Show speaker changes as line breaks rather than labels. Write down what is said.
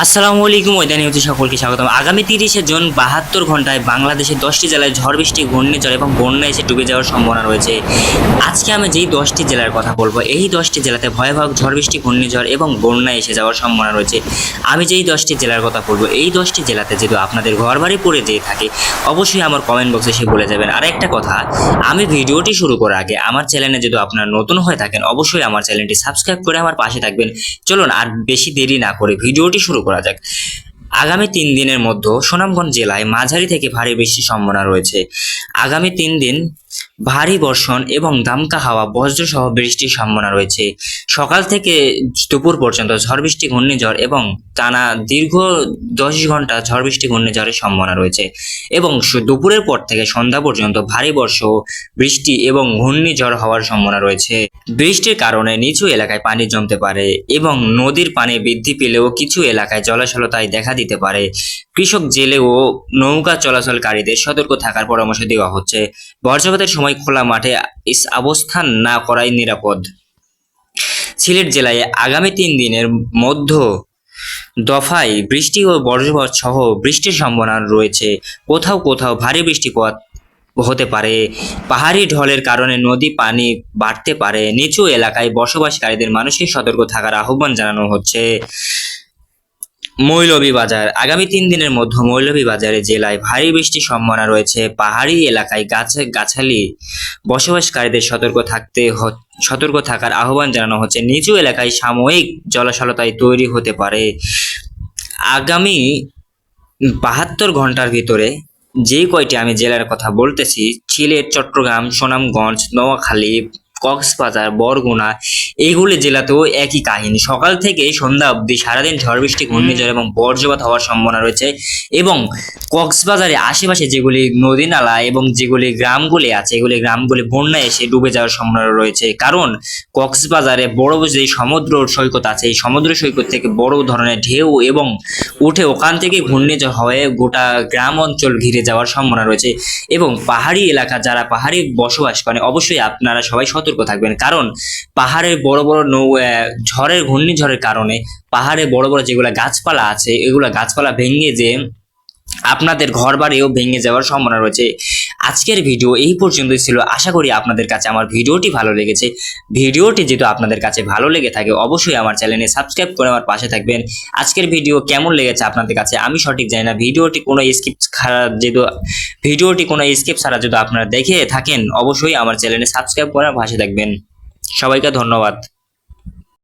আসসালামু আলাইকুম ওয়েদার নিউজে সকলকে স্বাগতম। আগামী 30শে জুন 72 ঘন্টায় বাংলাদেশের 10টি জেলায় ঝড় বৃষ্টি, ঘূর্ণিঝড় এবং বন্যা এসে ডুবে যাওয়ার সম্ভাবনা রয়েছে। আজকে আমি যেই 10টি জেলার কথা বলবো, এই 10টি জেলাতে ভয়াবহ ঝড় বৃষ্টি, ঘূর্ণিঝড় এবং বন্যা এসে যাওয়ার সম্ভাবনা রয়েছে। আমি যেই 10টি জেলার কথা বলবো, এই 10টি জেলাতে যদি আপনাদের ঘর বাড়ি পড়ে যেয়ে থাকে, অবশ্যই আমার কমেন্ট বক্সে এসে বলে যাবেন। আর একটা কথা, আমি ভিডিওটি শুরু করার আগে আমার চ্যানেলে যদি আপনারা নতুন হয়ে থাকেন, অবশ্যই আমার চ্যানেলটি সাবস্ক্রাইব করে আমার পাশে থাকবেন। চলুন আর বেশি দেরি না করে ভিডিওটি শুরু করা যাক। আগামী 3 দিনের মধ্যে সুনামগঞ্জ জেলায় মাঝারি থেকে ভারী বৃষ্টির সম্ভাবনা রয়েছে। আগামী 3 দিন ভারী বর্ষণ এবং দমকা হাওয়া, বজ্রসহ বৃষ্টির সম্ভাবনা রয়েছে। সকাল থেকে দুপুর পর্যন্ত ঝড় বৃষ্টি, ঘূর্ণিঝড় এবং টানা দীর্ঘ 10 ঘন্টা ঝড় বৃষ্টি, ঘূর্ণিঝড়ের সম্ভাবনা রয়েছে। এবং দুপুরের পর থেকে সন্ধ্যা পর্যন্ত ভারী বর্ষণ, বৃষ্টি এবং ঘূর্ণিঝড় হওয়ার সম্ভাবনা রয়েছে। বৃষ্টির কারণে নিচু এলাকায় পানি জমতে পারে এবং নদীর পানি বৃদ্ধি পেলেও কিছু এলাকায় জলাশয়তায় দেখা দিতে পারে। কৃষক, জেলে ও নৌকা চলাচলকারীদের সতর্ক থাকার পরামর্শ দেওয়া হচ্ছে। বজ্রপাতের সময় খোলা মাঠে অবস্থান না করাই নিরাপদ। সিলেট জেলায় আগামী 3 দিনের মধ্য দফায় বৃষ্টি ও বজ্রপাত সহ বৃষ্টির সম্ভাবনা রয়েছে। কোথাও কোথাও ভারী বৃষ্টিপাত হতে পারে। পাহাড়ি ঢলের কারণে নদী পানি বাড়তে পারে। নিচু এলাকায় বসবাসকারীদের মানসিক সতর্ক থাকার আহ্বান জানানো হচ্ছে। মৌলভীবাজার আগামী 3 দিনের মধ্যে মৌলভীবাজারে জেলায় ভারী বৃষ্টির সম্ভাবনা রয়েছে। পাহাড়ি এলাকায় গাছালি বসবাসকারীদের সতর্ক থাকার আহ্বান জানানো হচ্ছে। নিচু এলাকায় সাময়িক জলাশয়তায় তৈরি হতে পারে। আগামী 72 ঘন্টার ভিতরে যে কয়টি আমি জেলার কথা বলতেছি, সিলেট, চট্টগ্রাম, সুনামগঞ্জ, নোয়াখালী, কক্সবাজার, বরগুনা, এইগুলি জেলাতেও একই কাহিনী। সকাল থেকে সন্ধ্যা অবধি সারাদিন ঝড় বৃষ্টি, ঘূর্ণিঝড় এবং বজ্রপাত হওয়ার সম্ভাবনা রয়েছে। এবং কক্সবাজারের আশেপাশে যেগুলি নদী নালা এবং যেগুলি গ্রামগুলি আছে, এগুলি গ্রামগুলি বন্যা এসে ডুবে যাওয়ার সম্ভাবনা রয়েছে। কারণ কক্সবাজারে বড় যে সমুদ্র সৈকত আছে, এই সমুদ্র সৈকত থেকে বড় ধরনের ঢেউ এবং উঠে ওখান থেকে ঘূর্ণিঝড় হয়ে গোটা গ্রাম অঞ্চল ঘিরে যাওয়ার সম্ভাবনা রয়েছে। এবং পাহাড়ি এলাকা যারা পাহাড়ে বসবাস করে, অবশ্যই আপনারা সবাই সতর্ক থাকবেন। কারণ পাহাড়ের বড় বড় ঝড়ের, ঘূর্ণিঝড়ের কারণে পাহাড়ে বড় বড় যেগুলো গাছপালা আছে, এগুলো গাছপালা ভেঙে যে আপনাদের ঘর বাড়িও ভেঙে যাওয়ার সম্ভাবনা রয়েছে। আজকের ভিডিও এই পর্যন্তই ছিল। আশা করি আপনাদের কাছে আমার ভিডিওটি ভালো লেগেছে। ভিডিওটি যেহেতু আপনাদের কাছে ভালো লেগে থাকে, অবশ্যই আমার চ্যানেলে সাবস্ক্রাইব করে আমার পাশে থাকবেন। আজকের ভিডিও কেমন লেগেছে আপনাদের কাছে আমি সঠিক জানি না। ভিডিওটি কোনো স্কিপ ছাড়া যদি আপনারা দেখে থাকেন, অবশ্যই আমার চ্যানেলে সাবস্ক্রাইব করে আমার পাশে থাকবেন। সবাইকে ধন্যবাদ।